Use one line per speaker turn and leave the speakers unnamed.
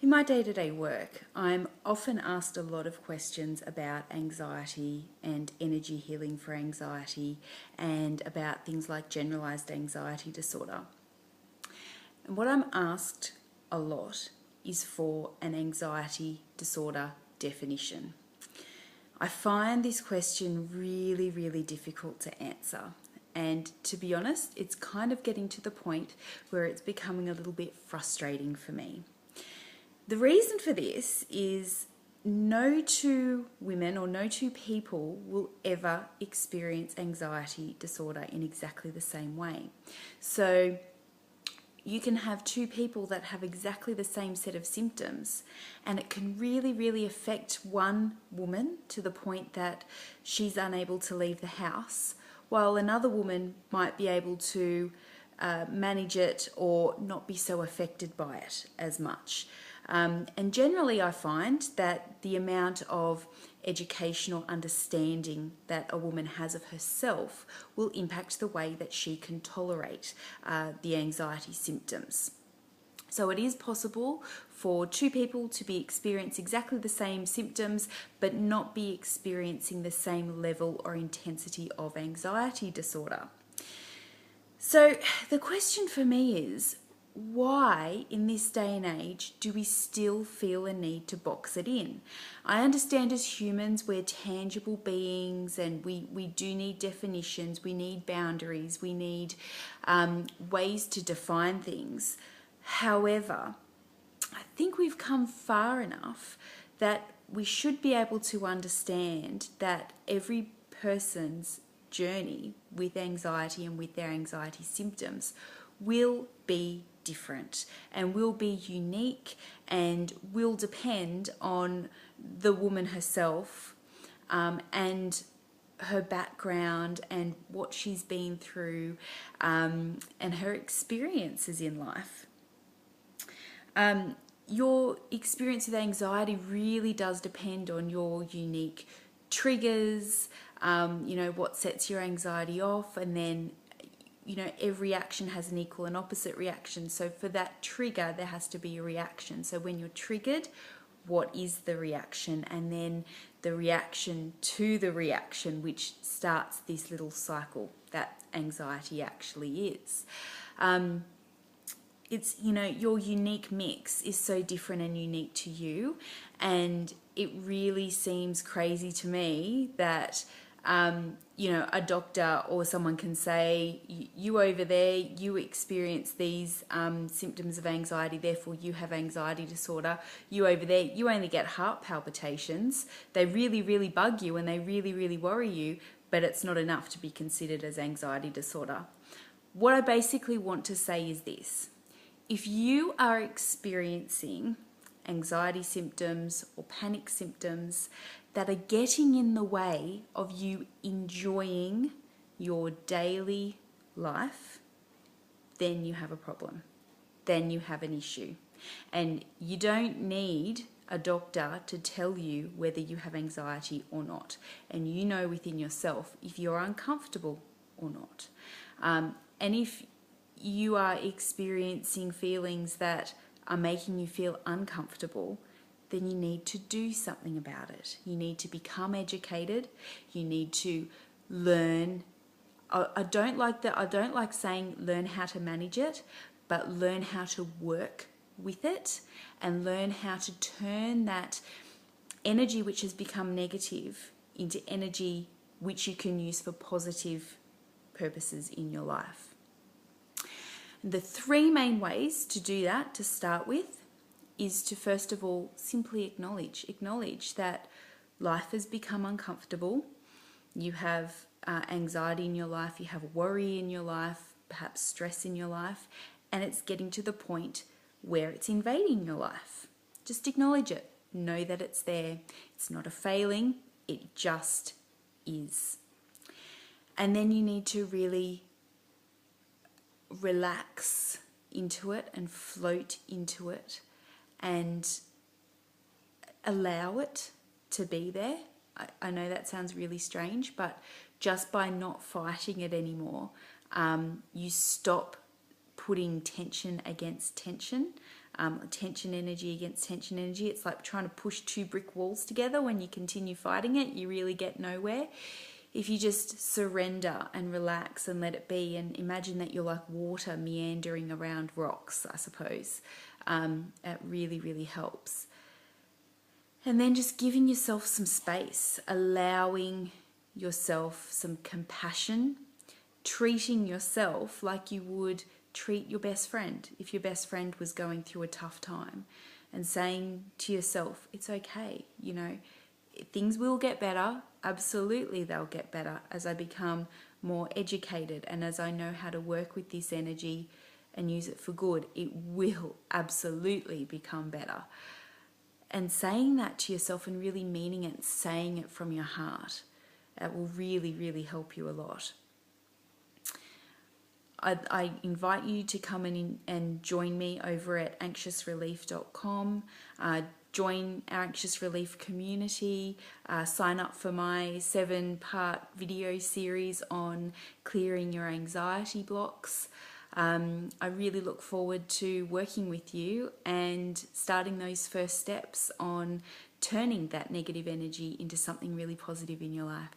In my day-to-day work, I'm often asked a lot of questions about anxiety and energy healing for anxiety and about things like generalized anxiety disorder. And what I'm asked a lot is for an anxiety disorder definition. I find this question really, really difficult to answer. And to be honest, it's kind of getting to the point where it's becoming a little bit frustrating for me. The reason for this is no two women or no two people will ever experience anxiety disorder in exactly the same way. So you can have two people that have exactly the same set of symptoms, and it can really, really affect one woman to the point that she's unable to leave the house, while another woman might be able to manage it or not be so affected by it as much. And generally I find that the amount of educational understanding that a woman has of herself will impact the way that she can tolerate the anxiety symptoms. So it is possible for two people to be experiencing exactly the same symptoms but not be experiencing the same level or intensity of anxiety disorder. So the question for me is, why in this day and age do we still feel a need to box it in? I understand as humans we're tangible beings and we do need definitions, we need boundaries, we need ways to define things. However, I think we've come far enough that we should be able to understand that every person's journey with anxiety and with their anxiety symptoms will be different and will be unique and will depend on the woman herself and her background and what she's been through and her experiences in life. Your experience with anxiety really does depend on your unique triggers, what sets your anxiety off, and then every action has an equal and opposite reaction. So for that trigger, there has to be a reaction. So when you're triggered, what is the reaction? And then the reaction to the reaction, which starts this little cycle that anxiety actually is. It's, your unique mix is so different and unique to you. And it really seems crazy to me that a doctor or someone can say, you over there, you experience these symptoms of anxiety, therefore you have anxiety disorder. You over there, you only get heart palpitations. They really, really bug you and they really, really worry you, but it's not enough to be considered as anxiety disorder. What I basically want to say is this. If you are experiencing anxiety symptoms or panic symptoms that are getting in the way of you enjoying your daily life, then you have a problem. Then you have an issue. And you don't need a doctor to tell you whether you have anxiety or not. And you know within yourself if you're uncomfortable or not. And if you are experiencing feelings that are making you feel uncomfortable, then you need to do something about it. You need to become educated. You need to learn. I don't like saying learn how to manage it, but learn how to work with it and learn how to turn that energy which has become negative into energy which you can use for positive purposes in your life. The three main ways to do that, to start with, is to first of all simply acknowledge that life has become uncomfortable. You have anxiety in your life, you have worry in your life, perhaps stress in your life, and it's getting to the point where it's invading your life. Just acknowledge it. Know that it's there. It's not a failing, it just is. And then you need to really relax into it and float into it and allow it to be there. I know that sounds really strange, but just by not fighting it anymore, you stop putting tension against tension. tension energy against tension energy. It's like trying to push two brick walls together. When you continue fighting it, you really get nowhere. If you just surrender and relax and let it be, and imagine that you're like water meandering around rocks, I suppose, it really, really helps. And then just giving yourself some space, allowing yourself some compassion, treating yourself like you would treat your best friend if your best friend was going through a tough time, and saying to yourself, it's okay, things will get better. Absolutely, they'll get better as I become more educated and as I know how to work with this energy and use it for good. It will absolutely become better. And saying that to yourself and really meaning it, saying it from your heart, that will really, really help you a lot. I invite you to come in and join me over at anxiousrelief.com. Join our Anxious Relief community. Sign up for my 7-part video series on clearing your anxiety blocks. I really look forward to working with you and starting those first steps on turning that negative energy into something really positive in your life.